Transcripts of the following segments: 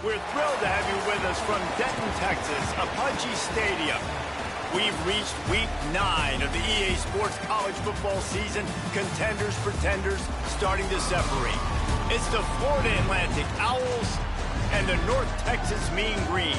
We're thrilled to have you with us from Denton, Texas, Apache Stadium. We've reached week 9 of the EA Sports college football season. Contenders, pretenders, starting to separate. It's the Florida Atlantic Owls and the North Texas Mean Green.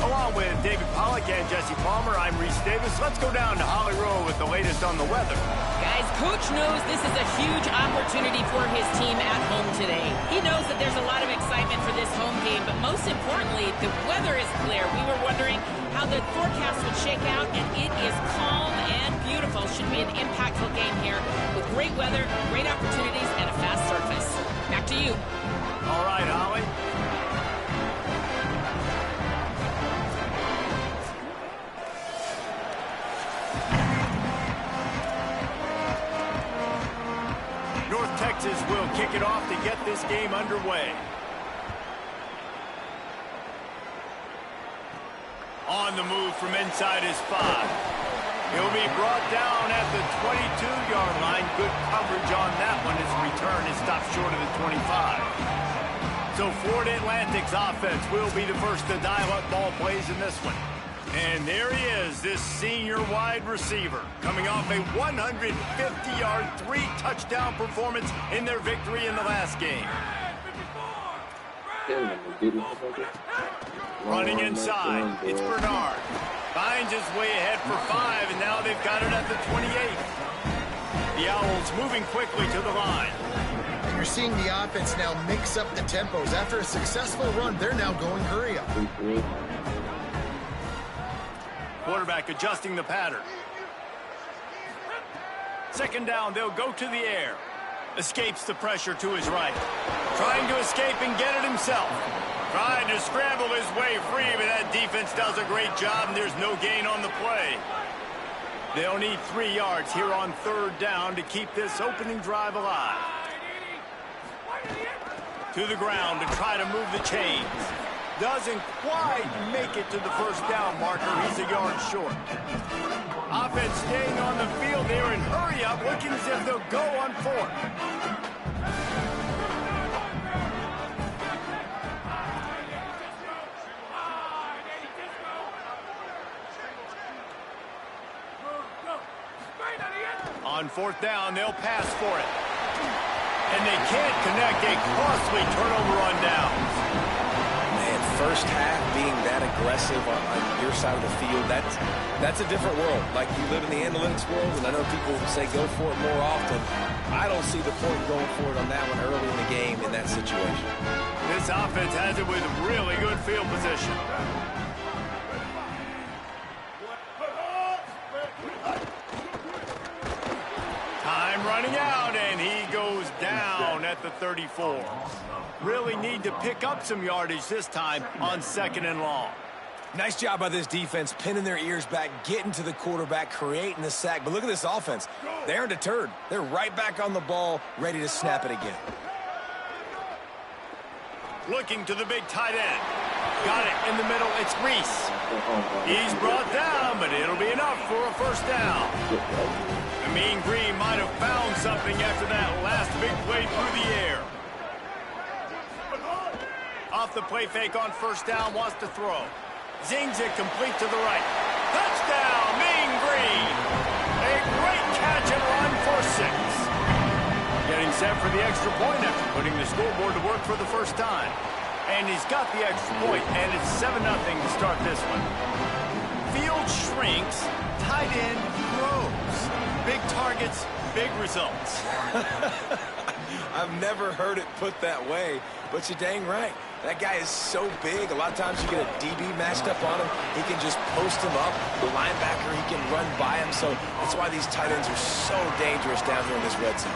Along with David Pollack and Jesse Palmer, I'm Reese Davis. Let's go down to Holly Rowe with the latest on the weather. Guys, Coach knows this is a huge opportunity for his team at home today. He knows that there's a lot of excitement for this home game, but most importantly, the weather is clear. We were wondering how the forecast would shake out, and it is calm and beautiful. Should be an impactful game here with great weather, great opportunities, and a fast surface. Back to you. All right, Holly. North Texas will kick it off to get this game underway. On the move from inside his 5. He'll be brought down at the 22-yard line. Good coverage on that one. His return is stopped short of the 25. So Florida Atlantic's offense will be the first to dial up ball plays in this one. And there he is, this senior wide receiver, coming off a 150-yard, 3-touchdown performance in their victory in the last game. Running inside, it's Bernard. Finds his way ahead for 5, and now they've got it at the 28. The Owls moving quickly to the line. And you're seeing the offense now mix up the tempos. After a successful run, they're now going hurry up. Quarterback adjusting the pattern. Second down, they'll go to the air. Escapes the pressure to his right. Trying to escape and get it himself. Trying to scramble his way free, but that defense does a great job, and there's no gain on the play. They'll need 3 yards here on third down to keep this opening drive alive. To the ground to try to move the chains. Doesn't quite make it to the first down marker. He's a yard short. Offense staying on the field there and hurry up, looking as if they'll go on 4th. On 4th down, they'll pass for it. And they can't connect. A costly turnover on downs. First half being that aggressive on your side of the field, that's a different world. Like, you live in the analytics world, and I know people say go for it more often. I don't see the point going for it on that one early in the game in that situation. This offense has it with really good field position. Time running out, and he goes down at the 34. Really need to pick up some yardage this time on 2nd and long. Nice job by this defense, pinning their ears back, getting to the quarterback, creating the sack. But look at this offense. They aren't deterred. They're right back on the ball, ready to snap it again. Looking to the big tight end. Got it in the middle. It's Reese. He's brought down, but it'll be enough for a first down. The Mean Green might have found something after that last big play through the air. Off the play fake on first down, wants to throw. Zings it complete to the right. Touchdown, Mean Green. A great catch and run for 6. Getting set for the extra point after putting the scoreboard to work for the first time. And he's got the extra point, and it's 7-0 to start this one. Field shrinks, tight end grows. Big targets, big results. I've never heard it put that way, but you're dang right. That guy is so big. A lot of times you get a DB matched up on him. He can just post him up. The linebacker, he can run by him. So that's why these tight ends are so dangerous down here in this red zone.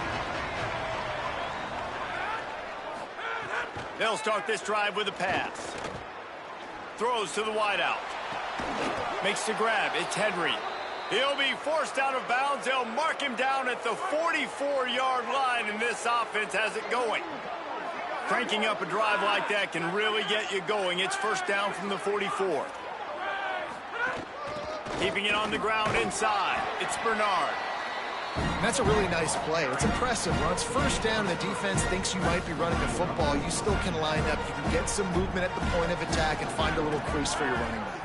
They'll start this drive with a pass. Throws to the wideout. Makes the grab. It's Henry. He'll be forced out of bounds. They'll mark him down at the 44-yard line, and this offense has it going. Cranking up a drive like that can really get you going. It's first down from the 44. Keeping it on the ground inside. It's Bernard. And that's a really nice play. It's impressive. Once first down, the defense thinks you might be running the football. You still can line up. You can get some movement at the point of attack and find a little crease for your running back.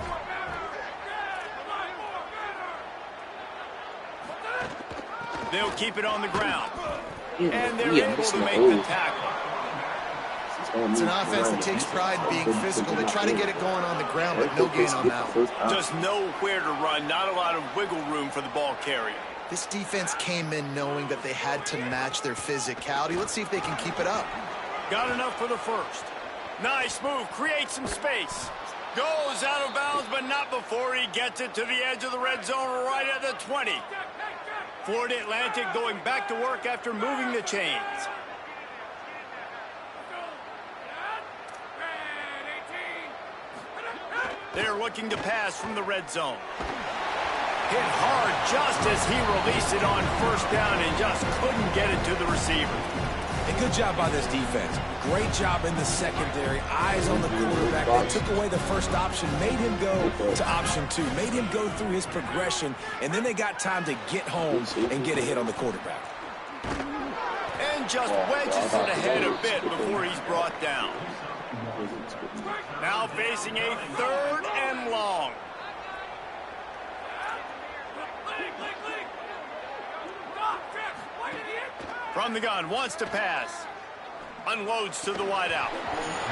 They'll keep it on the ground. And they're able to make the tackle. It's an offense that takes pride in being physical. They try to get it going on the ground, but no gain on that one. Just nowhere to run. Not a lot of wiggle room for the ball carrier. This defense came in knowing that they had to match their physicality. Let's see if they can keep it up. Got enough for the first. Nice move. Create some space. Goes out of bounds, but not before he gets it to the edge of the red zone right at the 20. Florida Atlantic going back to work after moving the chains. They're looking to pass from the red zone. Hit hard just as he released it on first down and just couldn't get it to the receiver. A good job by this defense. Great job in the secondary. Eyes on the quarterback. They took away the first option, made him go to option 2, made him go through his progression, and then they got time to get home and get a hit on the quarterback. And just wedges it ahead a bit before he's brought down. Now facing a 3rd and long. From the gun, wants to pass. Unloads to the wideout.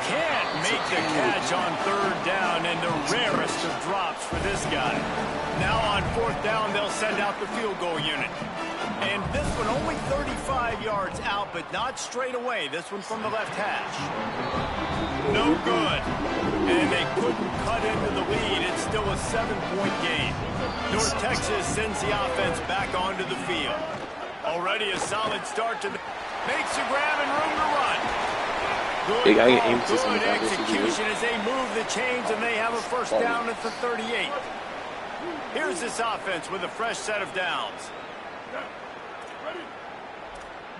Can't make the catch on 3rd down, and the rarest of drops for this guy. Now on 4th down, they'll send out the field goal unit. And this one only 35 yards out, but not straight away. This one from the left hash. No good. And they couldn't cut into the lead. It's still a 7-point game. North Texas sends the offense back onto the field. Already a solid start to the... Makes a grab and room to run. Good execution as they move the chains, and they have a first down at the 38. Here's this offense with a fresh set of downs.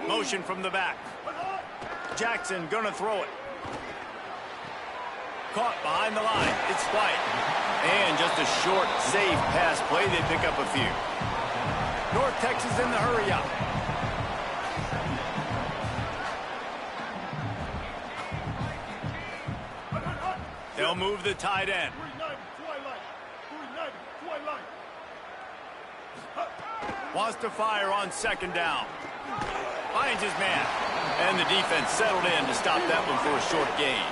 Motion from the back. Jackson gonna throw it. Caught behind the line. It's White. And just a short, safe pass play. They pick up a few. North Texas in the hurry up. They'll move the tight end. Wants to fire on 2nd down. Finds his man. And the defense settled in to stop that one for a short gain.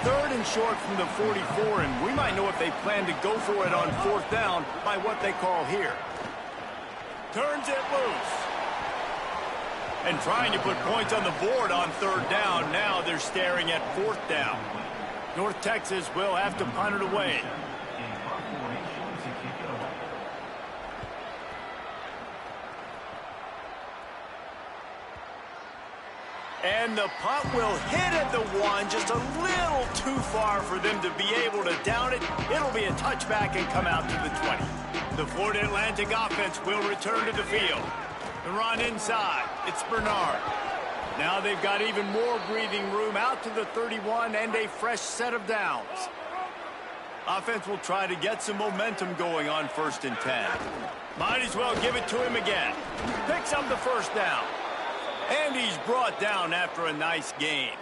3rd and short from the 44, and we might know if they plan to go for it on 4th down by what they call here. Turns it loose. And trying to put points on the board on 3rd down. Now they're staring at 4th down. North Texas will have to punt it away. And the punt will hit at the 1, just a little too far for them to be able to down it. It'll be a touchback and come out to the 20. The Florida Atlantic offense will return to the field. The run inside. It's Bernard. Now they've got even more breathing room out to the 31 and a fresh set of downs. Offense will try to get some momentum going on 1st and 10. Might as well give it to him again. Picks up the first down. And he's brought down after a nice gain.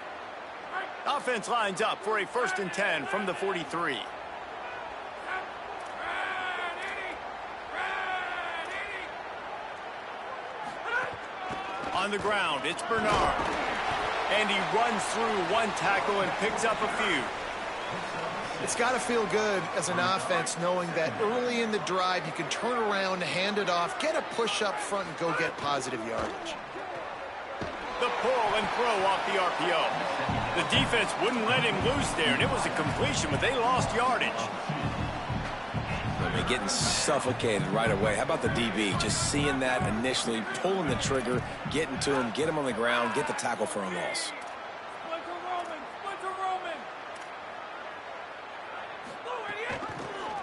Offense lines up for a 1st and 10 from the 43. On the ground, it's Bernard. And he runs through one tackle and picks up a few. It's got to feel good as an offense knowing that early in the drive you can turn around, hand it off, get a push up front, and go get positive yardage. The pull and throw off the RPO. The defense wouldn't let him loose there, and it was a completion, but they lost yardage. They're getting suffocated right away. How about the DB? Just seeing that initially, pulling the trigger, getting to him, get him on the ground, get the tackle for a loss.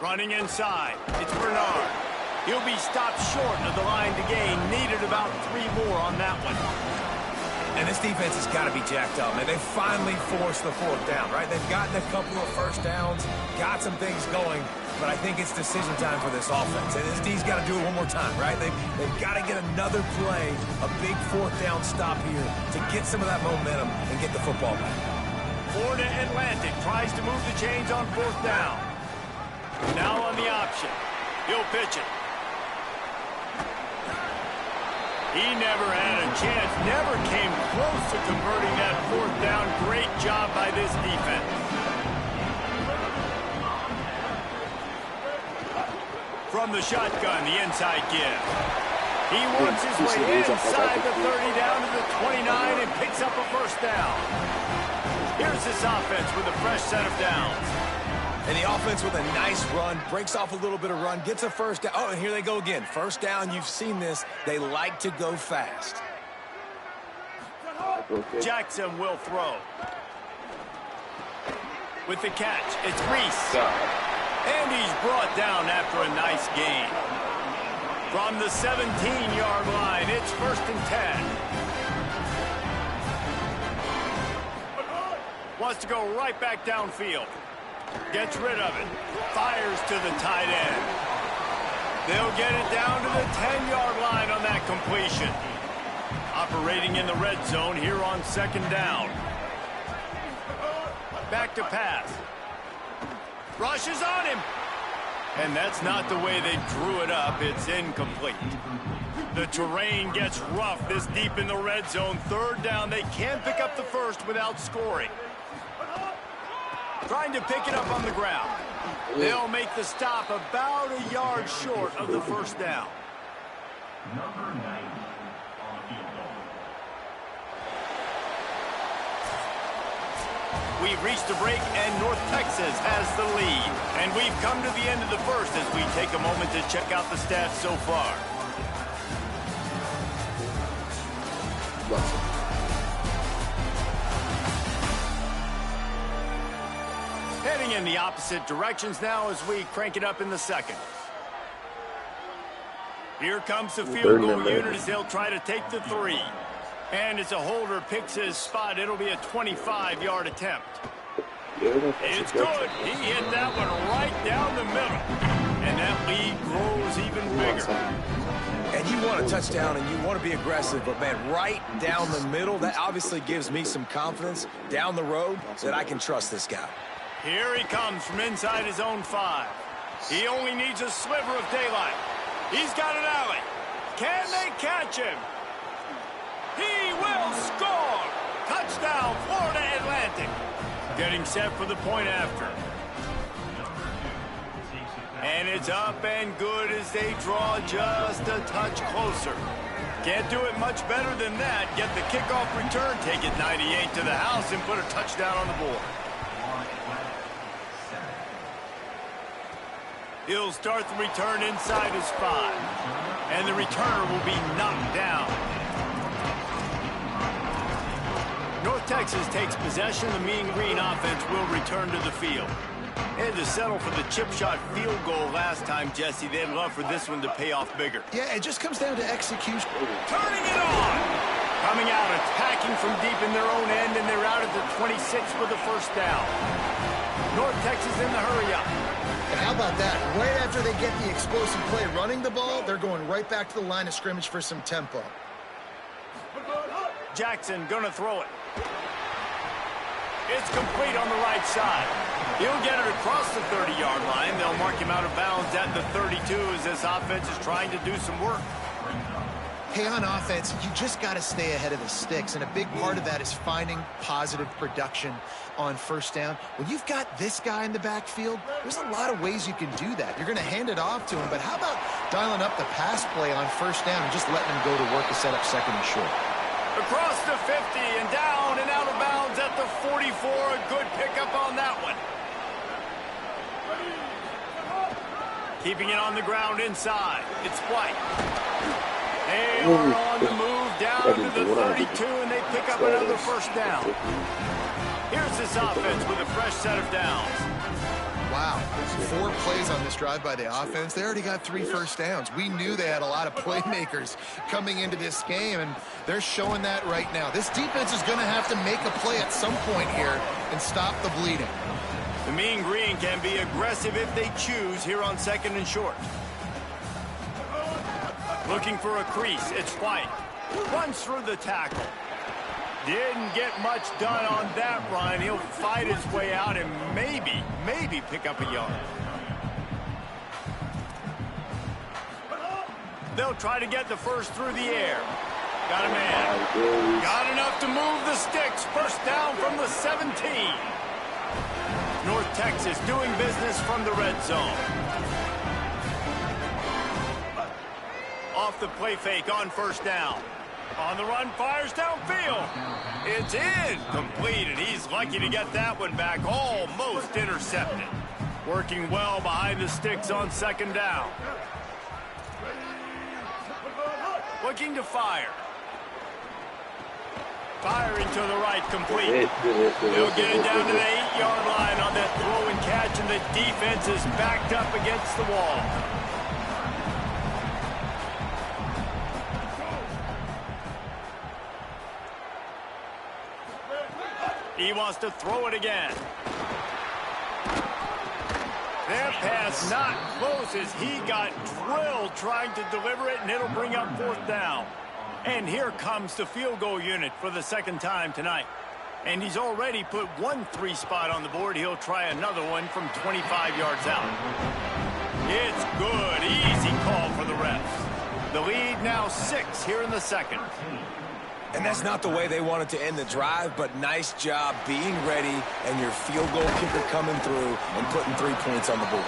Running inside, it's Bernard. He'll be stopped short of the line to gain. Needed about 3 more on that one. And this defense has got to be jacked up, man. They finally forced the 4th down, right? They've gotten a couple of first downs, got some things going. but I think it's decision time for this offense. And this D's got to do it one more time, right? They've got to get another play, a big fourth down stop here to get some of that momentum and get the football back. Florida Atlantic tries to move the chains on fourth down. Now on the option. He'll pitch it. He never had a chance, never came close to converting that fourth down. Great job by this defense. From the shotgun, the inside give. He works his way inside the 30 down to the 29 and picks up a first down. Here's this offense with a fresh set of downs. And the offense with a nice run, breaks off a little bit of run, gets a first down. Oh, and here they go again. First down, you've seen this. They like to go fast. Jackson will throw. With the catch, it's Reese. And he's brought down after a nice gain. From the 17-yard line, it's 1st and 10. Wants to go right back downfield. Gets rid of it. Fires to the tight end. They'll get it down to the 10-yard line on that completion. Operating in the red zone here on 2nd down. Back to pass. Rushes on him. And that's not the way they drew it up. It's incomplete. The terrain gets rough this deep in the red zone. 3rd down. They can't pick up the first without scoring. Trying to pick it up on the ground. They'll make the stop about a yard short of the first down. We've reached a break, and North Texas has the lead. And we've come to the end of the first as we take a moment to check out the stats so far. Heading in the opposite directions now as we crank it up in the second. Here comes the field goal unit as they'll try to take the 3. And as a holder picks his spot, it'll be a 25-yard attempt. It's good. He hit that one right down the middle. And that lead grows even bigger. And you want a touchdown and you want to be aggressive, but, man, right down the middle, that obviously gives me some confidence down the road that I can trust this guy. Here he comes from inside his own 5. He only needs a sliver of daylight. He's got an alley. Can they catch him? He will score! Touchdown, Florida Atlantic. Getting set for the point after. And it's up and good as they draw just a touch closer. Can't do it much better than that. Get the kickoff return, take it 98 to the house, and put a touchdown on the board. He'll start the return inside his 5. And the returner will be knocked down. North Texas takes possession. The Mean Green offense will return to the field. They had to settle for the chip shot field goal last time, Jesse. They'd love for this one to pay off bigger. Yeah, it just comes down to execution. Turning it on! Coming out, attacking from deep in their own end, and they're out at the 26 for the first down. North Texas in the hurry-up. And how about that? Right after they get the explosive play running the ball, they're going right back to the line of scrimmage for some tempo. Jackson gonna throw it. It's complete on the right side. He'll get it across the 30-yard line. They'll mark him out of bounds at the 32 as this offense is trying to do some work. Hey, on offense, you just got to stay ahead of the sticks, and a big part of that is finding positive production on first down. When you've got this guy in the backfield, there's a lot of ways you can do that. You're going to hand it off to him, but how about dialing up the pass play on first down and just letting him go to work to set up 2nd and short? Across the 50 and down and out of bounds at the 44. A good pickup on that one. Keeping it on the ground inside. It's White. They are on the move down to the 32, and they pick up another first down. Here's this offense with a fresh set of downs. Wow, 4 plays on this drive by the offense. They already got 3 first downs. We knew they had a lot of playmakers coming into this game, and they're showing that right now. This defense is going to have to make a play at some point here and stop the bleeding. The Mean Green can be aggressive if they choose here on 2nd and short. Looking for a crease. It's White. Runs through the tackle. Didn't get much done on that run. He'll fight his way out and maybe pick up a yard. They'll try to get the first through the air. Got a man. Got enough to move the sticks. First down from the 17. North Texas doing business from the red zone. Off the play fake on first down. On the run, fires downfield. It's incomplete, and he's lucky to get that one back. Almost intercepted. Working well behind the sticks on 2nd down. Looking to fire. Firing to the right, complete. They'll get it down to the 8-yard line on that throw and catch, and the defense is backed up against the wall. He wants to throw it again. Their pass not close as he got drilled trying to deliver it, and it'll bring up 4th down. And here comes the field goal unit for the 2nd time tonight. And he's already put 1 3 spot on the board. He'll try another one from 25 yards out. It's good. Easy call for the refs. The lead now 6 here in the 2nd. And that's not the way they wanted to end the drive, but nice job being ready and your field goal kicker coming through and putting 3 points on the board.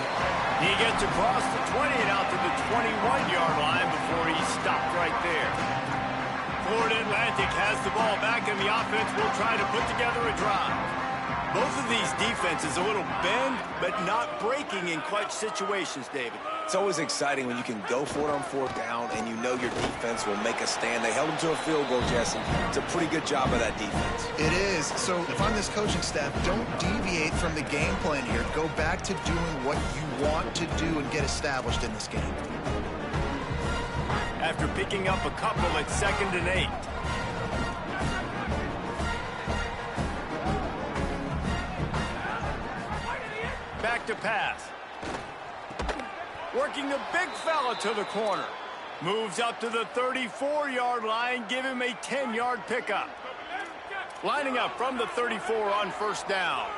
He gets across the 20 and out to the 21-yard line before he stopped right there. Florida Atlantic has the ball back, and the offense will try to put together a drive. Both of these defenses a little bend, but not breaking in clutch situations, David. It's always exciting when you can go for it on 4th down and you know your defense will make a stand. They held them to a field goal, Jesse. It's a pretty good job of that defense. It is. So if I'm this coaching staff, don't deviate from the game plan here. Go back to doing what you want to do and get established in this game. After picking up a couple at 2nd and 8. Back to pass. Working the big fella to the corner. Moves up to the 34-yard line. Give him a 10-yard pickup. Lining up from the 34 on first down.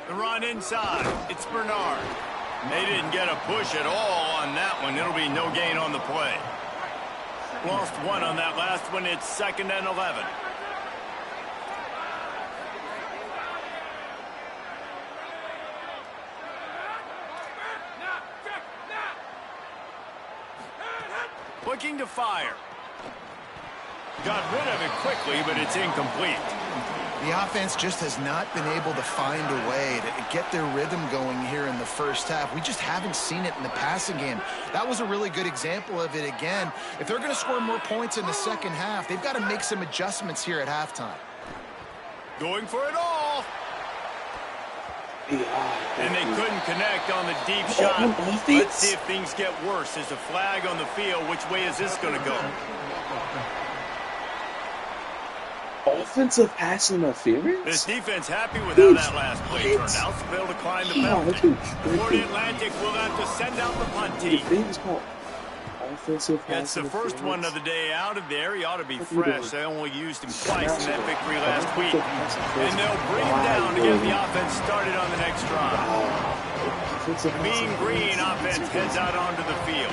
The run inside. It's Bernard. They didn't get a push at all on that one. It'll be no gain on the play. Lost 1 on that last one. It's 2nd and 11. Looking to fire. Got rid of it quickly, but it's incomplete. The offense just has not been able to find a way to get their rhythm going here in the first half. We just haven't seen it in the passing game. That was a really good example of it again. If they're going to score more points in the second half, they've got to make some adjustments here at halftime. Going for it all. And they couldn't connect on the deep shot. Let's see if things get worse. There's a flag on the field. Which way is this going to go? Offensive pass interference? This defense happy with how that last play turned out. So they'll decline the penalty. Florida Atlantic will have to send out the punt team. That's the first one of the day out of there. He ought to be fresh. They only used him twice in that victory last week. And they'll bring him down to get the offense started on the next drive. Mean Green offense heads out onto the field.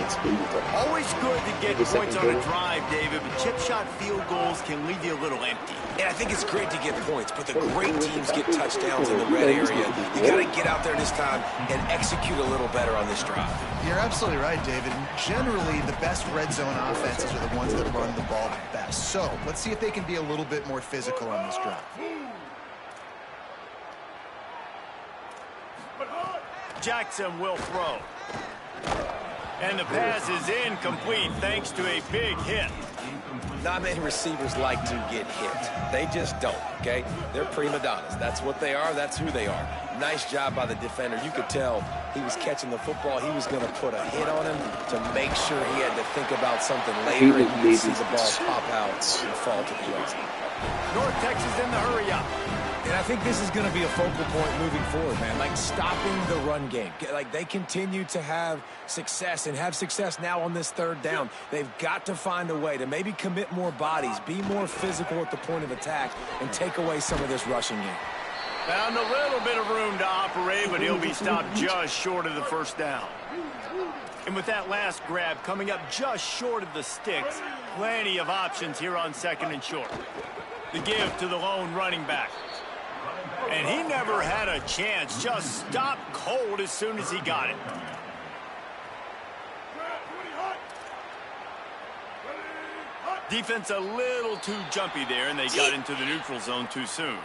Always good to get points on a drive, David, but chip shot field goals can leave you a little empty. And I think it's great to get points, but the great teams get touchdowns in the red area. You got to get out there this time and execute a little better on this drive. You're absolutely right, David. Generally, the best red zone offenses are the ones that run the ball best. So let's see if they can be a little bit more physical on this drive. Jackson will throw. And the pass is incomplete thanks to a big hit. Not many receivers like to get hit. They just don't, okay? They're prima donnas. That's what they are. That's who they are. Nice job by the defender. You could tell he was catching the football. He was going to put a hit on him to make sure he had to think about something later, and you see the ball pop out and fall to the ground. North Texas in the hurry up. And I think this is going to be a focal point moving forward, man. Like, stopping the run game. Like, they continue to have success and have success now on this third down. They've got to find a way to maybe commit more bodies, be more physical at the point of attack, and take away some of this rushing game. Found a little bit of room to operate, but he'll be stopped just short of the first down. And with that last grab coming up just short of the sticks, plenty of options here on second and short. The give to the lone running back. And he never had a chance. Just stopped cold as soon as he got it. Defense a little too jumpy there, and they got into the neutral zone too soon.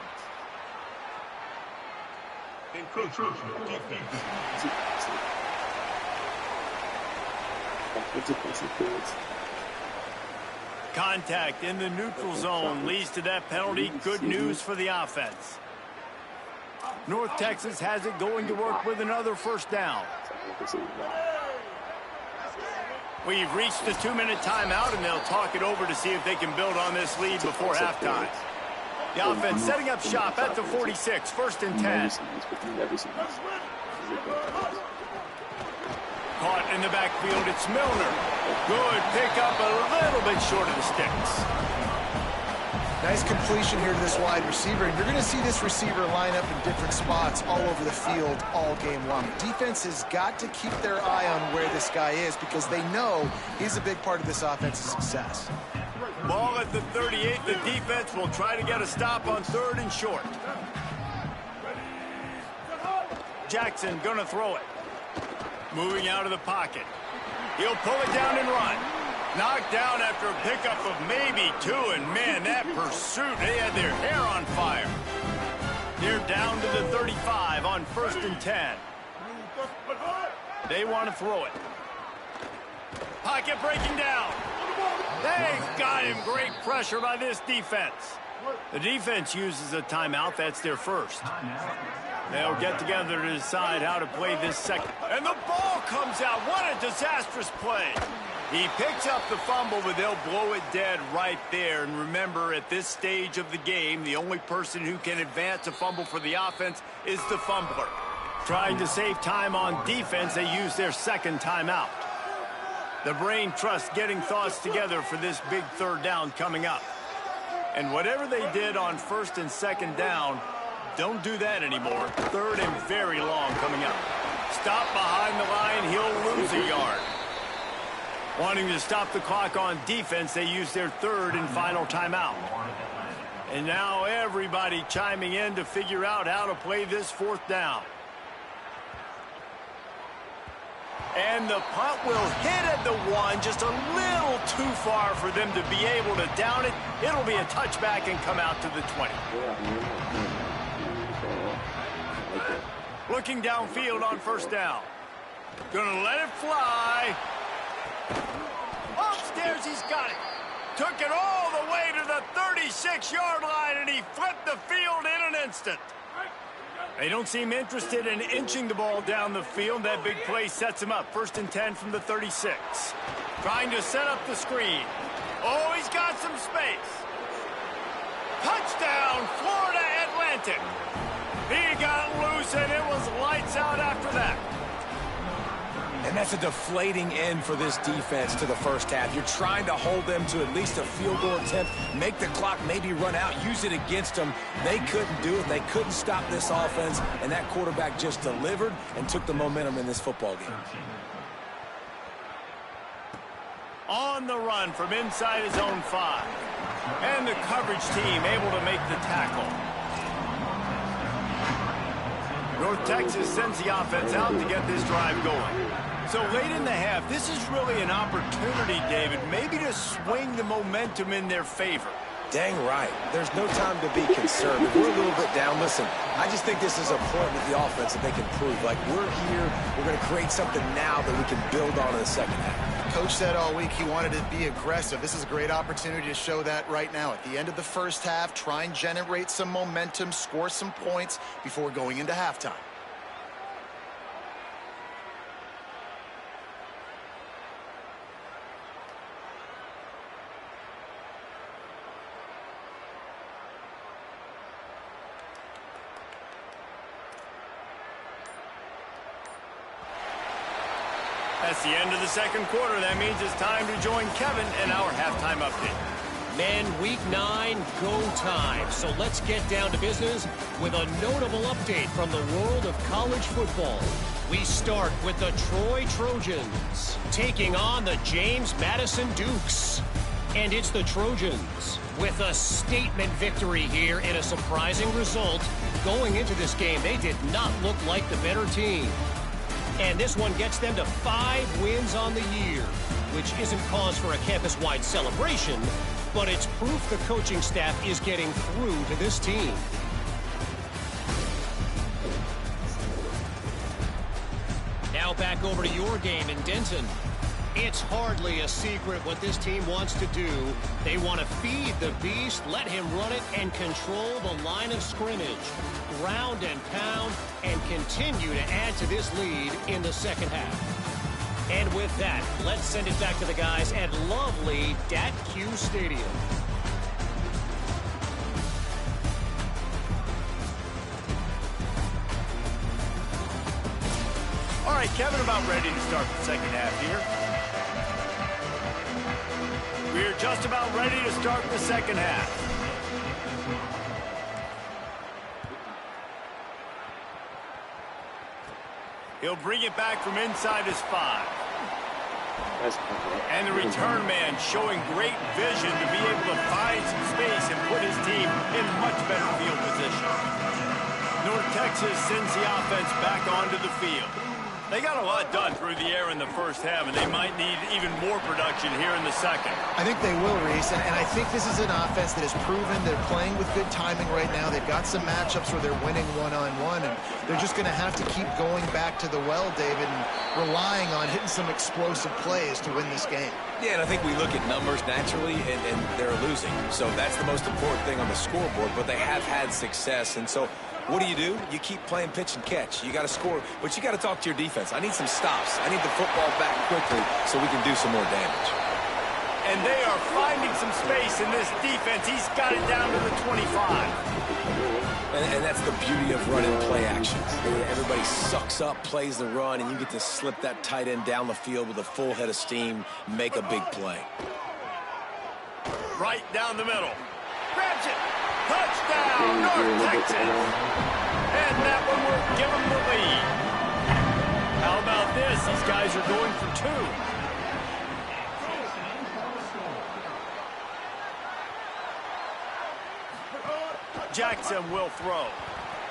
Contact in the neutral zone leads to that penalty. Good news for the offense. North Texas has it going to work with another first down. We've reached the 2-minute timeout, and they'll talk it over to see if they can build on this lead before halftime. The offense setting up shop at the 46, 1st and 10. Caught in the backfield, it's Milner. Good pickup, a little bit short of the sticks. Nice completion here to this wide receiver, and you're going to see this receiver line up in different spots all over the field all game long. Defense has got to keep their eye on where this guy is because they know he's a big part of this offense's success. Ball at the 38. The defense will try to get a stop on 3rd and short. Jackson going to throw it. Moving out of the pocket. He'll pull it down and run. Knocked down after a pickup of maybe 2, and man, that pursuit, they had their hair on fire. They're down to the 35 on 1st and 10. They want to throw it. Pocket breaking down. They've got him. Great pressure by this defense. The defense uses a timeout. That's their first. They'll get together to decide how to play this second. And the ball comes out. What a disastrous play. He picks up the fumble, but they'll blow it dead right there. And remember, at this stage of the game, the only person who can advance a fumble for the offense is the fumbler. Trying to save time on defense, they use their second timeout. The brain trust getting thoughts together for this big 3rd down coming up. And whatever they did on 1st and 2nd down, don't do that anymore. 3rd and very long coming up. Stop behind the line, he'll lose a yard. Wanting to stop the clock on defense, they use their 3rd and final timeout. And now everybody chiming in to figure out how to play this 4th down. And the punt will hit at the 1, just a little too far for them to be able to down it. It'll be a touchback and come out to the 20. Looking downfield on 1st down. Gonna let it fly. Upstairs, he's got it. Took it all the way to the 36-yard line, and he flipped the field in an instant. They don't seem interested in inching the ball down the field. That big play sets him up. 1st and 10 from the 36. Trying to set up the screen. Oh, he's got some space. Touchdown, Florida Atlantic. He got loose, and it was lights out after that. And that's a deflating end for this defense to the first half. You're trying to hold them to at least a field goal attempt, make the clock maybe run out, use it against them. They couldn't do it. They couldn't stop this offense, and that quarterback just delivered and took the momentum in this football game. On the run from inside his own 5. And the coverage team able to make the tackle. North Texas sends the offense out to get this drive going. So late in the half, this is really an opportunity, David, maybe to swing the momentum in their favor. Dang right. There's no time to be concerned. We're a little bit down. Listen, I just think this is a point with the offense that they can prove. Like, we're here, we're going to create something now that we can build on in the second half. Coach said all week he wanted to be aggressive. This is a great opportunity to show that right now. At the end of the first half, try and generate some momentum, score some points before going into halftime. That's the end of the second quarter. That means it's time to join Kevin in our halftime update. Men, week 9, go time. So let's get down to business with a notable update from the world of college football. We start with the Troy Trojans taking on the James Madison Dukes. And it's the Trojans with a statement victory here in a surprising result. Going into this game, they did not look like the better team. And this one gets them to 5 wins on the year, which isn't cause for a campus-wide celebration, but it's proof the coaching staff is getting through to this team. Now back over to your game in Denton. It's hardly a secret what this team wants to do. They want to feed the beast, let him run it, and control the line of scrimmage. Ground and pound, and continue to add to this lead in the second half. And with that, let's send it back to the guys at lovely Dat-Q Stadium. All right, Kevin, about ready to start the second half here. We're just about ready to start the second half. He'll bring it back from inside his 5. And the return man showing great vision to be able to find some space and put his team in much better field position. North Texas sends the offense back onto the field. They got a lot done through the air in the first half, and they might need even more production here in the second. I think they will, Reese, and I think this is an offense that has proven they're playing with good timing right now. They've got some matchups where they're winning one-on-one, and they're just going to have to keep going back to the well, David, and relying on hitting some explosive plays to win this game. Yeah, and I think we look at numbers naturally, and they're losing. So that's the most important thing on the scoreboard, but they have had success, and so what do? You keep playing pitch and catch. You got to score, but you got to talk to your defense. I need some stops. I need the football back quickly so we can do some more damage. And they are finding some space in this defense. He's got it down to the 25. And that's the beauty of running play action. Everybody sucks up, plays the run, and you get to slip that tight end down the field with a full head of steam, make a big play. Right down the middle. Grabs it. Touchdown, North Texas. And that one will give them the lead. How about this? These guys are going for 2. Jackson will throw.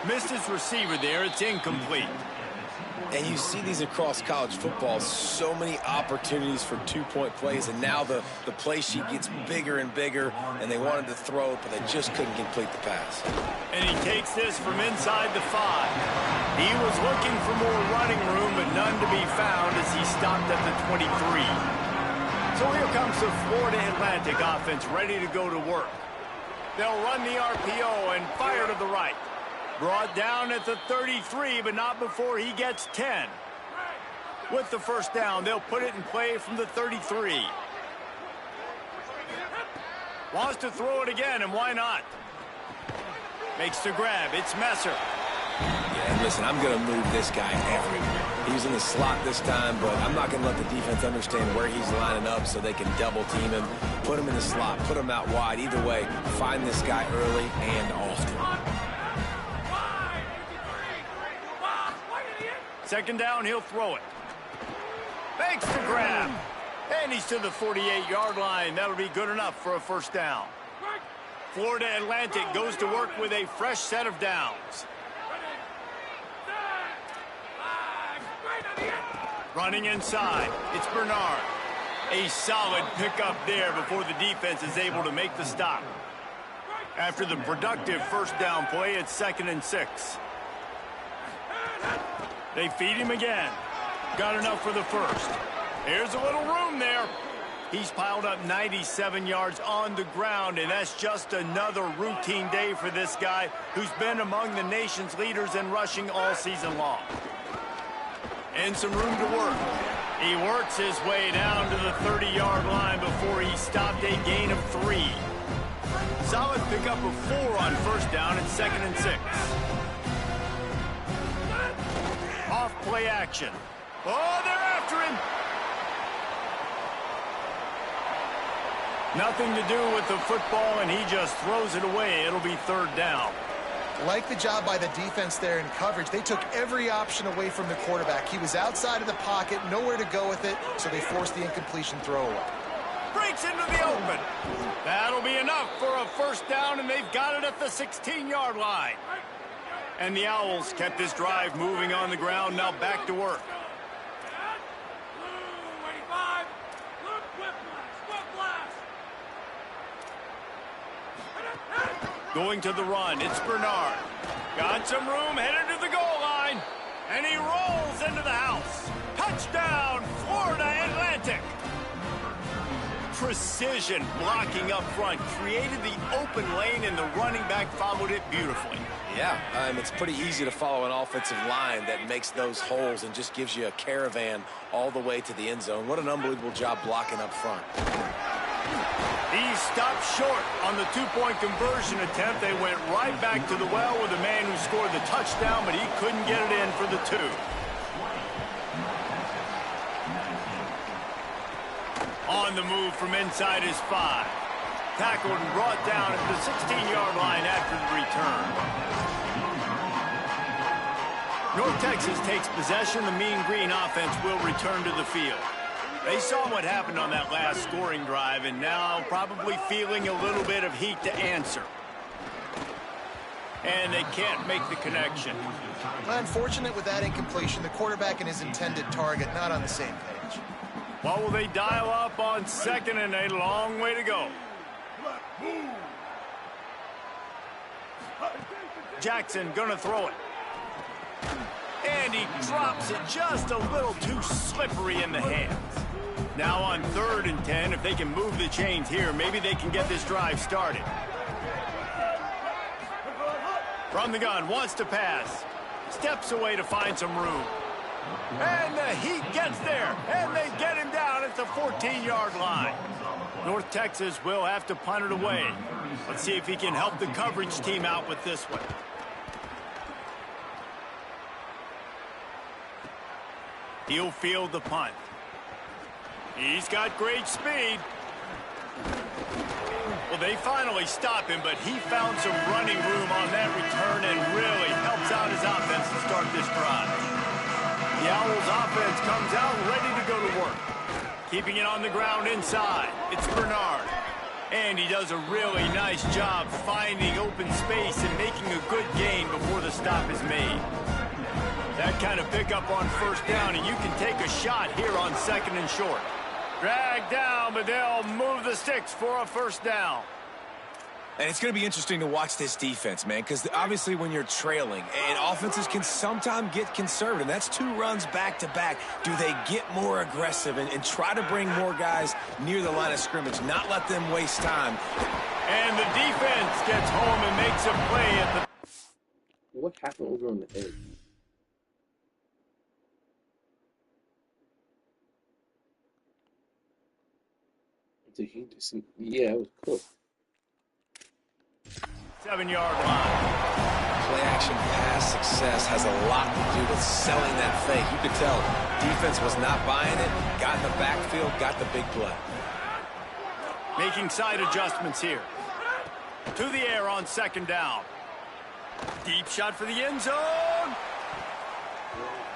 Missed his receiver there. It's incomplete. And you see these across college football, so many opportunities for two-point plays, and now the play sheet gets bigger and bigger, and they wanted to throw it, but they just couldn't complete the pass. And he takes this from inside the 5. He was looking for more running room, but none to be found as he stopped at the 23. So here comes the Florida Atlantic offense ready to go to work. They'll run the RPO and fire to the right. Brought down at the 33, but not before he gets 10. With the first down, they'll put it in play from the 33. Wants to throw it again, and why not? Makes the grab. It's Messer. Yeah, and listen, I'm going to move this guy everywhere. He's in the slot this time, but I'm not going to let the defense understand where he's lining up so they can double team him. Put him in the slot, put him out wide. Either way, find this guy early and often. Second down, he'll throw it. Makes the grab. And he's to the 48-yard line. That'll be good enough for a first down. Florida Atlantic goes to work with a fresh set of downs. Running inside, it's Bernard. A solid pickup there before the defense is able to make the stop. After the productive first down play, it's 2nd and 6. They feed him again. Got enough for the first. Here's a little room there. He's piled up 97 yards on the ground, and that's just another routine day for this guy who's been among the nation's leaders in rushing all season long. And some room to work. He works his way down to the 30-yard line before he stopped a gain of 3. Solid pickup of 4 on first down and 2nd and 6. Off play action. Oh, they're after him. Nothing to do with the football, and he just throws it away. It'll be 3rd down. Like the job by the defense there in coverage. They took every option away from the quarterback. He was outside of the pocket, nowhere to go with it, so they forced the incompletion throw away. Breaks into the open. That'll be enough for a 1st down, and they've got it at the 16-yard line. And the Owls kept this drive moving on the ground, now back to work. Going to the run, it's Bernard. Got some room, headed to the goal line. And he rolls into the house. Touchdown, Florida Atlantic. Precision blocking up front created the open lane, and the running back followed it beautifully. Yeah, it's pretty easy to follow an offensive line that makes those holes and just gives you a caravan all the way to the end zone. What an unbelievable job blocking up front. He stopped short on the 2-point conversion attempt. They went right back to the well with the man who scored the touchdown, but he couldn't get it in for the 2. On the move from inside his 5. Tackled and brought down at the 16-yard line after the return. North Texas takes possession. The Mean Green offense will return to the field. They saw what happened on that last scoring drive, and now probably feeling a little bit of heat to answer. And they can't make the connection. Unfortunate with that incompletion. The quarterback and his intended target not on the same page. What will they dial up on 2nd and a long way to go? Jackson gonna throw it. And he drops it just a little too slippery in the hands. Now on 3rd and 10, if they can move the chains here, maybe they can get this drive started. From the gun, wants to pass. Steps away to find some room. And the heat gets there, and they get him down at the 14-yard line. North Texas will have to punt it away. Let's see if he can help the coverage team out with this one. He'll field the punt. He's got great speed. Well, they finally stop him, but he found some running room on that return and really helps out his offense to start this drive. The Owls offense comes out ready to go to work. Keeping it on the ground inside. It's Bernard. And he does a really nice job finding open space and making a good gain before the stop is made. That kind of pickup on 1st down, and you can take a shot here on 2nd and short. Dragged down, but they'll move the sticks for a 1st down. And it's going to be interesting to watch this defense, man, because obviously when you're trailing, and offenses can sometimes get conservative. That's 2 runs back-to-back. Do they get more aggressive and try to bring more guys near the line of scrimmage, not let them waste time? And the defense gets home and makes a play at the... What happened over on the edge? Did he do some... Yeah, it was cooked. 7-yard line. Play action pass success has a lot to do with selling that fake. You could tell defense was not buying it, got in the backfield, got the big play. Making side adjustments here. To the air on 2nd down. Deep shot for the end zone.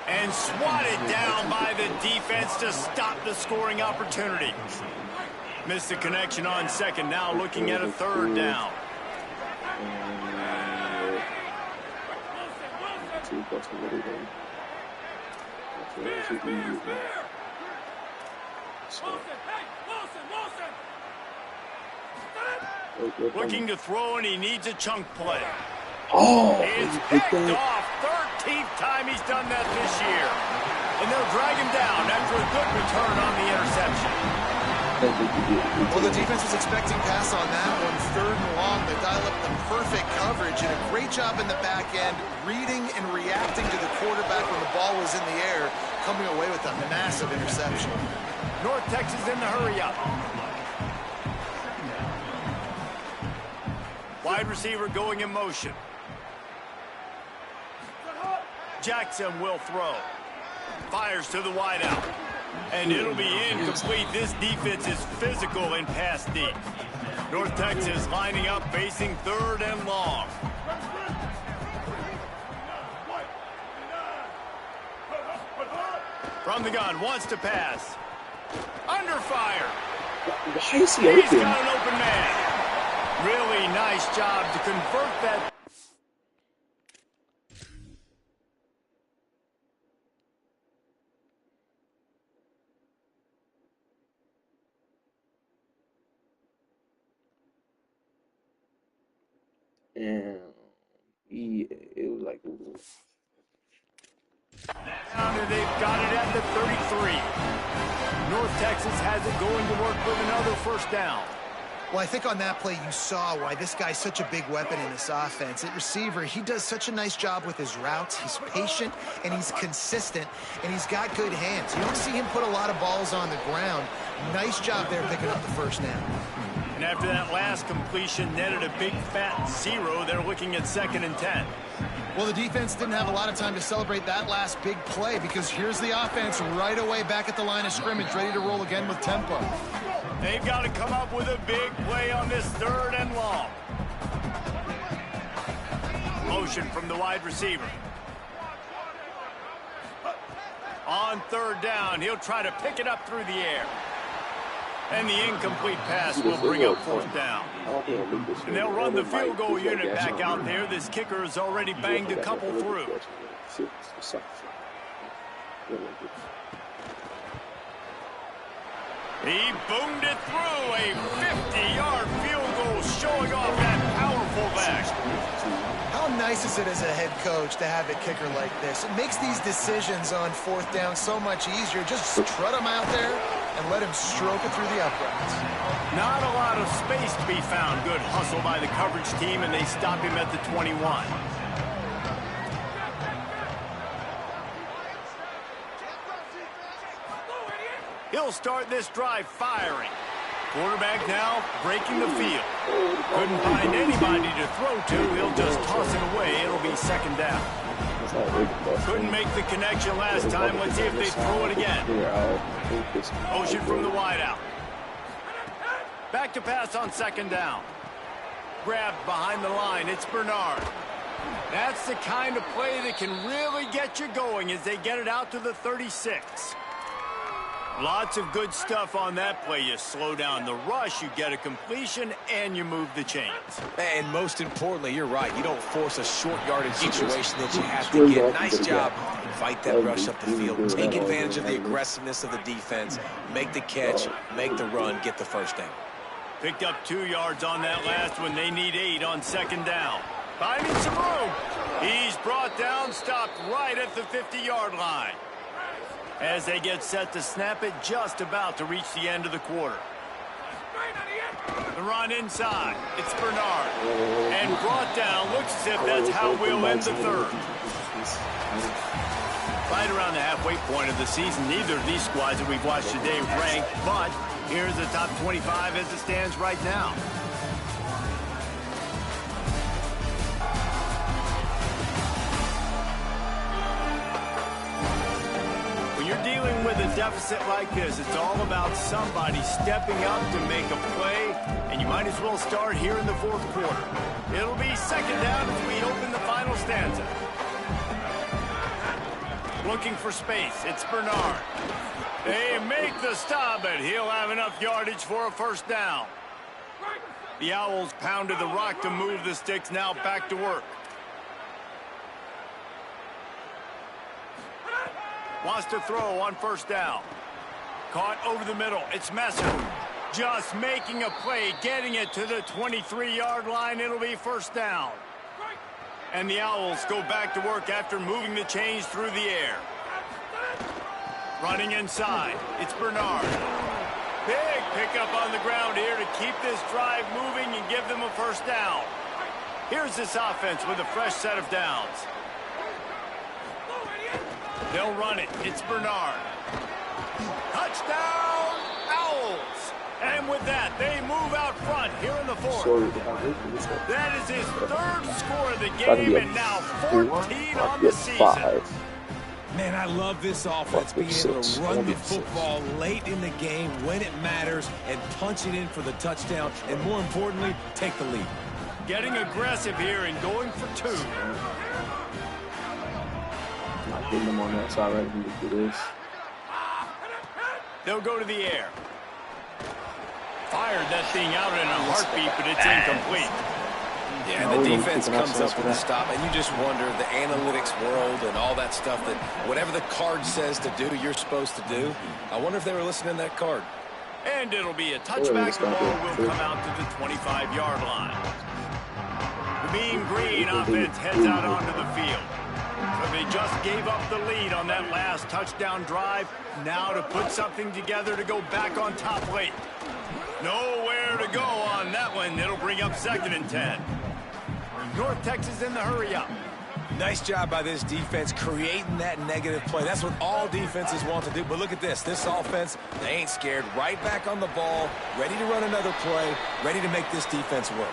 And swatted down by the defense to stop the scoring opportunity. Missed the connection on 2nd, now looking at a 3rd down. Looking to throw, and he needs a chunk play. Oh, It's picked off. 13th time he's done that this year. And they'll drag him down after a good return on the interception. Well, the defense was expecting pass on that one. 3rd and long. They dial up the perfect coverage and a great job in the back end, reading and reacting to the quarterback when the ball was in the air, coming away with a massive interception. North Texas in the hurry up. Wide receiver going in motion. Jackson will throw. Fires to the wideout. And it'll be incomplete. This defense is physical in pass deep. North Texas lining up, facing 3rd and long. From the gun, wants to pass. Under fire. Why is he He's open? got an open man. Really nice job to convert that. And yeah, it was like, ooh. And they've got it at the 33. North Texas has it going to work with another 1st down. Well, I think on that play you saw why this guy's such a big weapon in this offense. At receiver, he does such a nice job with his routes. He's patient, and he's consistent, and he's got good hands. You don't see him put a lot of balls on the ground. Nice job there picking up the 1st down. And after that last completion netted a big fat 0, they're looking at 2nd and 10. Well, the defense didn't have a lot of time to celebrate that last big play because here's the offense right away back at the line of scrimmage, ready to roll again with tempo. They've got to come up with a big play on this 3rd and long. Motion from the wide receiver. On 3rd down, he'll try to pick it up through the air. And the incomplete pass will bring up 4th down. And they'll run the field goal unit back out there. This kicker has already banged a couple through. He boomed it through. A 50-yard field goal showing off that powerful back. How nice is it as a head coach to have a kicker like this? It makes these decisions on 4th down so much easier. Just strut him out there and let him stroke it through the uprights. Not a lot of space to be found. Good hustle by the coverage team, and they stop him at the 21. He'll start this drive firing. Quarterback now breaking the field. Couldn't find anybody to throw to. He'll just toss it away. It'll be 2nd down. Couldn't make the connection last time. Let's see if they throw it again. Motion from the wideout. Back to pass on 2nd down. Grabbed behind the line. It's Bernard. That's the kind of play that can really get you going as they get it out to the 36. Lots of good stuff on that play. You slow down the rush, you get a completion, and you move the chains. And most importantly, you're right. You don't force a short yardage situation that you have to get. Nice job. Invite that rush up the field. Take advantage of the aggressiveness of the defense. Make the catch, make the run, get the 1st down. Picked up 2 yards on that last one. They need 8 on 2nd down. Finding some room. He's brought down, stopped right at the 50-yard line. As they get set to snap it, just about to reach the end of the quarter. The run inside. It's Bernard. And brought down. Looks as if that's how we'll end the 3rd. Right around the halfway point of the season, neither of these squads that we've watched today ranked, but here's the top 25 as it stands right now. You're dealing with a deficit like this, it's all about somebody stepping up to make a play, and you might as well start here in the 4th quarter. It'll be 2nd down as we open the final stanza. Looking for space, it's Bernard. They make the stop, but he'll have enough yardage for a 1st down. The Owls pounded the rock to move the sticks, now back to work. Wants to throw on 1st down. Caught over the middle. It's Messer. Just making a play, getting it to the 23-yard line. It'll be 1st down. And the Owls go back to work after moving the chains through the air. Running inside, it's Bernard. Big pickup on the ground here to keep this drive moving and give them a first down. Here's this offense with a fresh set of downs. They'll run it. It's Bernard. Touchdown, Owls. And with that, they move out front here in the fourth. That is his third score of the game, and now 14 on the season. Man, I love this offense being able to run the football late in the game when it matters and punch it in for the touchdown, and more importantly, take the lead. Getting aggressive here and going for two. Not hitting them on that side right to do this. They'll go to the air. Fired that thing out in a heartbeat, but it's incomplete. Yeah, and the defense comes up with a stop, and you just wonder, the analytics world and all that stuff, that whatever the card says to do, you're supposed to do. I wonder if they were listening to that card. And it'll be a touchback. The ball will come out to the 25-yard line. The Mean Green offense heads out onto the field. So they just gave up the lead on that last touchdown drive. Now to put something together to go back on top late. Nowhere to go on that one. It'll bring up 2nd and 10. North Texas in the hurry-up. Nice job by this defense creating that negative play. That's what all defenses want to do. But look at this. This offense, they ain't scared. Right back on the ball, ready to run another play, ready to make this defense work.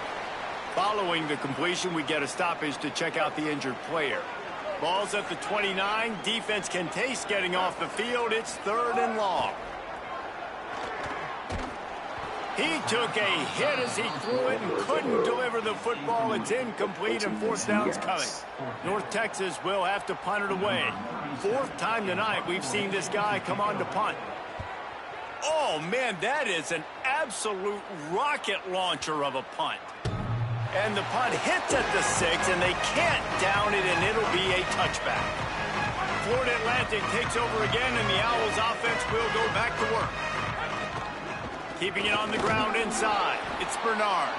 Following the completion, we get a stoppage to check out the injured player. Ball's at the 29. Defense can taste getting off the field. It's 3rd and long. He took a hit as he threw it and couldn't deliver the football. It's incomplete and 4th down's coming. North Texas will have to punt it away. 4th time tonight we've seen this guy come on to punt. Oh, man, that is an absolute rocket launcher of a punt. And the punt hits at the 6, and they can't down it, and it'll be a touchback. Florida Atlantic takes over again, and the Owls offense will go back to work. Keeping it on the ground inside. It's Bernard.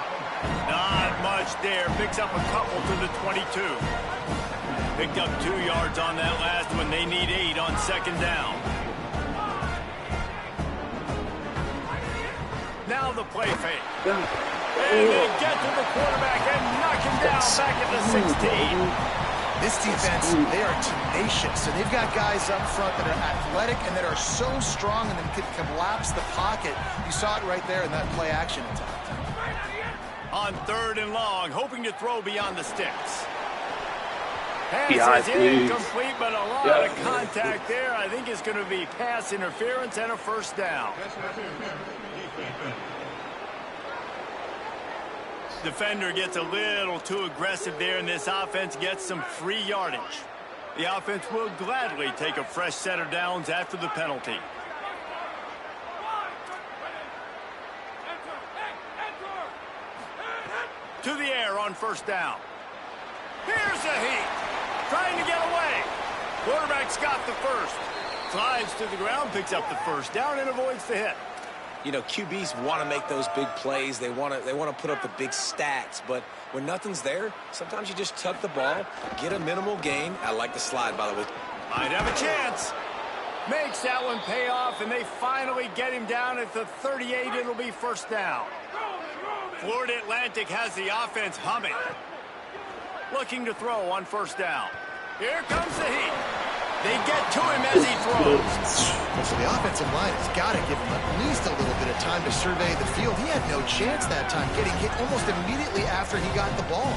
Not much there. Picks up a couple to the 22. Picked up 2 yards on that last one. They need 8 on 2nd down. Now the play fake. And they get to the quarterback and knock him down back at the 16. This defense, they are tenacious, and they've got guys up front that are athletic and that are so strong and then can collapse the pocket. You saw it right there in that play action attempt. On 3rd and long, hoping to throw beyond the sticks. Pass is incomplete, but a lot of contact there. I think it's going to be pass interference and a first down. Defender gets a little too aggressive there, and this offense gets some free yardage. The offense will gladly take a fresh set of downs after the penalty. To the air on 1st down. Here's the heat. Trying to get away. Quarterback's got the first. Slides to the ground, picks up the first down, and avoids the hit. You know, QBs want to make those big plays. They want to put up the big stats. But when nothing's there, sometimes you just tuck the ball, get a minimal gain. I like the slide, by the way. Might have a chance. Makes that one pay off, and they finally get him down at the 38. It'll be 1st down. Florida Atlantic has the offense humming. Looking to throw on 1st down. Here comes the heat. They get to him as he throws. So the offensive line has got to give him at least a little bit of time to survey the field. He had no chance that time, getting hit almost immediately after he got the ball.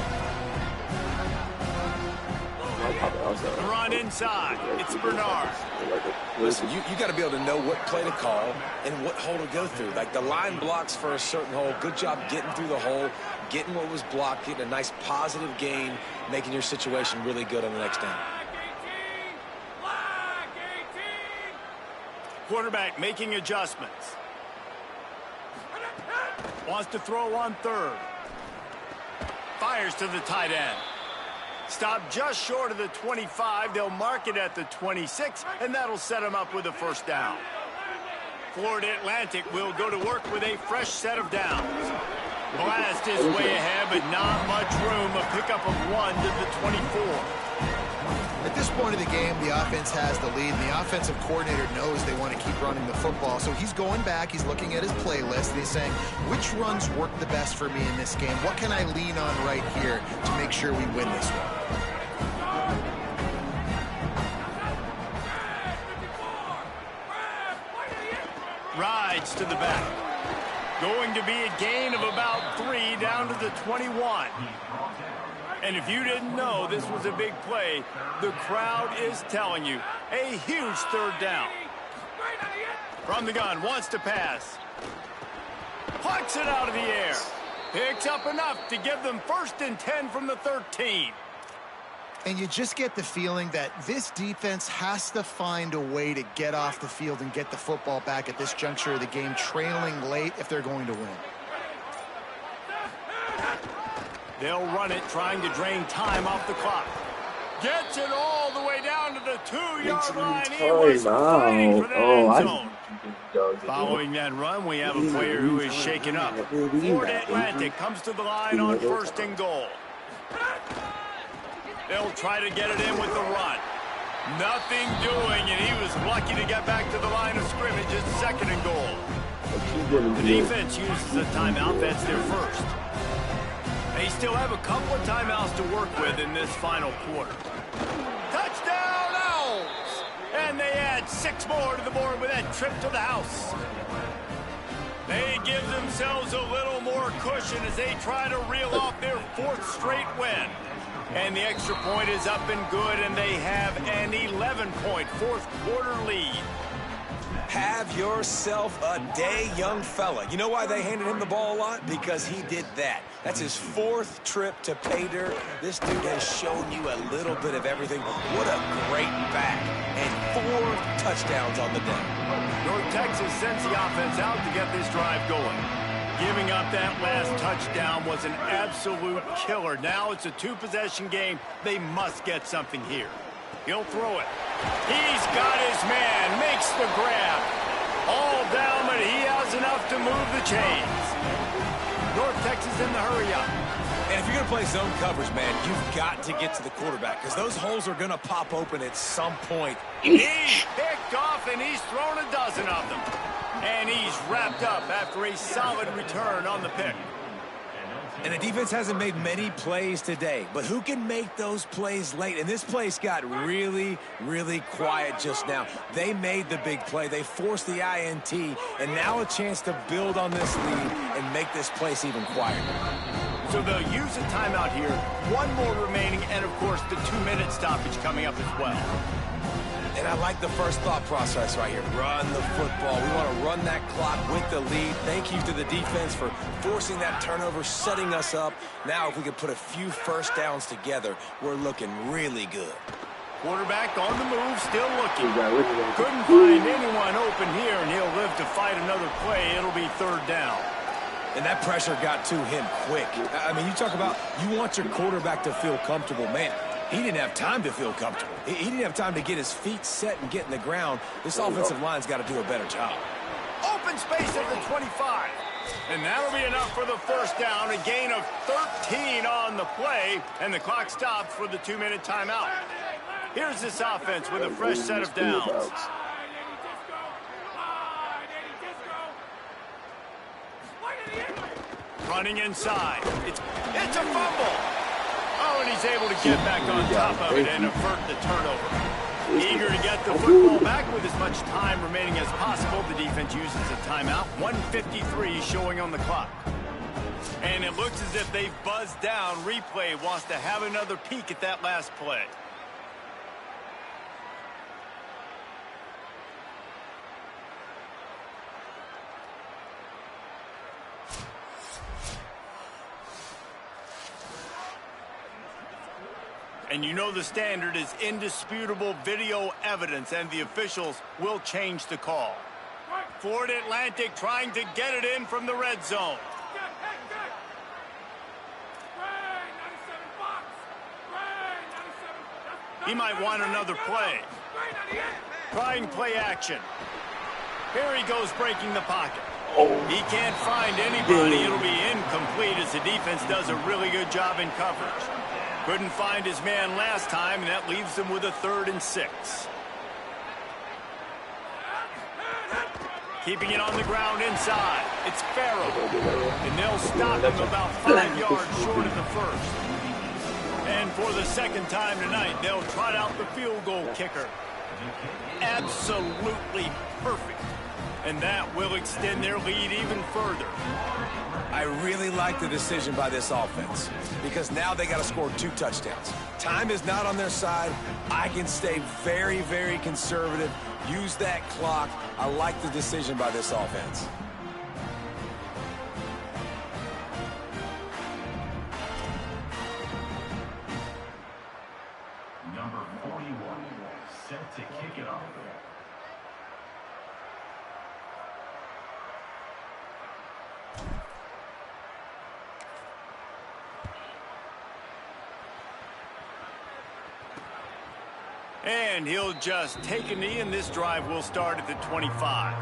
Run inside. It's Bernard. Listen, you got to be able to know what play to call and what hole to go through. Like the line blocks for a certain hole. Good job getting through the hole, getting what was blocked, getting a nice positive gain, making your situation really good on the next down. Quarterback making adjustments. Wants to throw on 3rd. Fires to the tight end. Stopped just short of the 25. They'll mark it at the 26, and that'll set him up with a 1st down. Florida Atlantic will go to work with a fresh set of downs. Blast is way ahead, but not much room. A pickup of 1 to the 24. At this point of the game, the offense has the lead, and the offensive coordinator knows they want to keep running the football. So he's going back, he's looking at his playlist, and he's saying, which runs work the best for me in this game? What can I lean on right here to make sure we win this one? Rides to the back. Going to be a gain of about 3 down to the 21. And if you didn't know this was a big play, the crowd is telling you. A huge third down. From the gun, wants to pass. Plucks it out of the air. Picks up enough to give them 1st and 10 from the 13. And you just get the feeling that this defense has to find a way to get off the field and get the football back at this juncture of the game, trailing late if they're going to win. They'll run it, trying to drain time off the clock. Gets it all the way down to the 2-yard line. He was fighting for the end zone. Following that run, we have a player who is shaken up. Florida Atlantic comes to the line on 1st and goal. They'll try to get it in with the run. Nothing doing, and he was lucky to get back to the line of scrimmage at 2nd and goal. The defense uses a timeout. That's their first. They still have a couple of timeouts to work with in this final quarter. Touchdown, Owls! And they add 6 more to the board with that trip to the house. They give themselves a little more cushion as they try to reel off their 4th straight win. And the extra point is up and good, and they have an 11-point 4th quarter lead. Have yourself a day, young fella. You know why they handed him the ball a lot? Because he did that. That's his 4th trip to pay dirt. This dude has shown you a little bit of everything. What a great back. And 4 touchdowns on the day. North Texas sends the offense out to get this drive going. Giving up that last touchdown was an absolute killer. Now it's a 2-possession game. They must get something here. He'll throw it. He's got his man. Makes the grab. All down, but he has enough to move the chains. North Texas in the hurry up. And if you're going to play zone coverage, man, you've got to get to the quarterback because those holes are going to pop open at some point. He's picked off, and he's thrown a dozen of them. And he's wrapped up after a solid return on the pick. And the defense hasn't made many plays today, but who can make those plays late? And this place got really, really quiet just now. They made the big play. They forced the INT, and now a chance to build on this lead and make this place even quieter. So they'll use a timeout here. 1 more remaining, and, of course, the 2-minute stoppage coming up as well. And I like the first thought process right here. Run the football. We want to run that clock with the lead. Thank you to the defense for forcing that turnover, setting us up. Now if we can put a few 1st downs together, we're looking really good. Quarterback on the move, still looking. Couldn't find anyone open here, and he'll live to fight another play. It'll be 3rd down. And that pressure got to him quick. I mean, you talk about you want your quarterback to feel comfortable. Man, he didn't have time to feel comfortable. He didn't have time to get his feet set and get in the ground. This offensive line's got to do a better job. Open space at the 25. And that'll be enough for the 1st down. A gain of 13 on the play. And the clock stops for the 2-minute timeout. Here's this offense with a fresh set of downs. Running inside. It's a fumble. Oh, and he's able to get back on top of it and avert the turnover. Eager to get the football back with as much time remaining as possible. The defense uses a timeout. 1:53 showing on the clock. And it looks as if they've buzzed down. Replay wants to have another peek at that last play. And you know the standard is indisputable video evidence, and the officials will change the call. Florida Atlantic trying to get it in from the red zone. He might want another play. Trying play action. Here he goes breaking the pocket. He can't find anybody. It'll be incomplete as the defense does a really good job in coverage. Couldn't find his man last time, and that leaves him with a 3rd and 6. Keeping it on the ground inside. It's Farrell. And they'll stop him about 5 yards short of the first. And for the second time tonight, they'll trot out the field goal kicker. Absolutely perfect. And that will extend their lead even further. I really like the decision by this offense because now they got to score 2 touchdowns. Time is not on their side. I can stay very, very conservative. Use that clock. I like the decision by this offense. Number 41, set to kick it off. And he'll just take a knee, and this drive will start at the 25.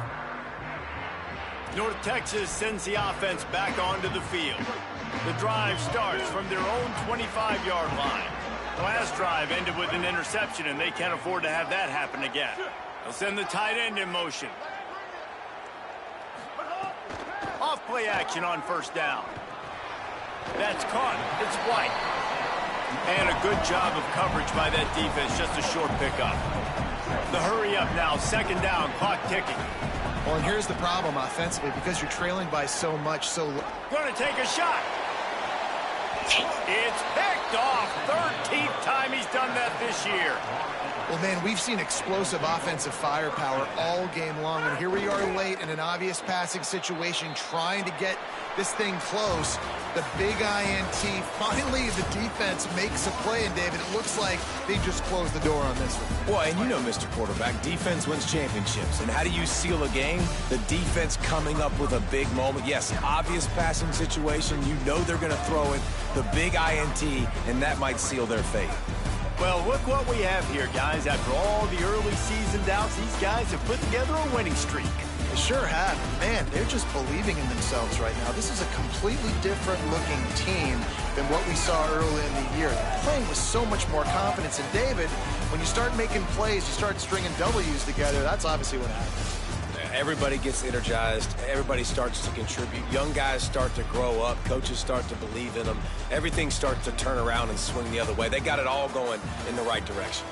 North Texas sends the offense back onto the field. The drive starts from their own 25-yard line. The last drive ended with an interception, and they can't afford to have that happen again. They'll send the tight end in motion. Off play action on 1st down. That's caught. It's White. And a good job of coverage by that defense, just a short pickup. The hurry up now, 2nd down, clock ticking. Well, and here's the problem offensively, because you're trailing by so much, Going to take a shot. It's picked off. 13th time he's done that this year. Well, man, we've seen explosive offensive firepower all game long, and here we are late in an obvious passing situation trying to get this thing close. The big INT, finally the defense makes a play, and David, it looks like they just closed the door on this one. Well, and you know, Mr. Quarterback, defense wins championships. And how do you seal a game? The defense coming up with a big moment. Yes, obvious passing situation. You know they're going to throw it. The big INT, and that might seal their fate. Well, look what we have here, guys. After all the early season doubts, these guys have put together a winning streak. They sure have. Man, they're just believing in themselves right now. This is a completely different looking team than what we saw early in the year. They're playing with so much more confidence. And David, when you start making plays, you start stringing W's together, that's obviously what happens. Everybody gets energized. Everybody starts to contribute. Young guys start to grow up. Coaches start to believe in them. Everything starts to turn around and swing the other way. They got it all going in the right direction.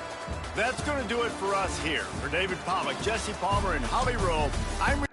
That's going to do it for us here. For David Pollack, Jesse Palmer, and Holly Rowe, I'm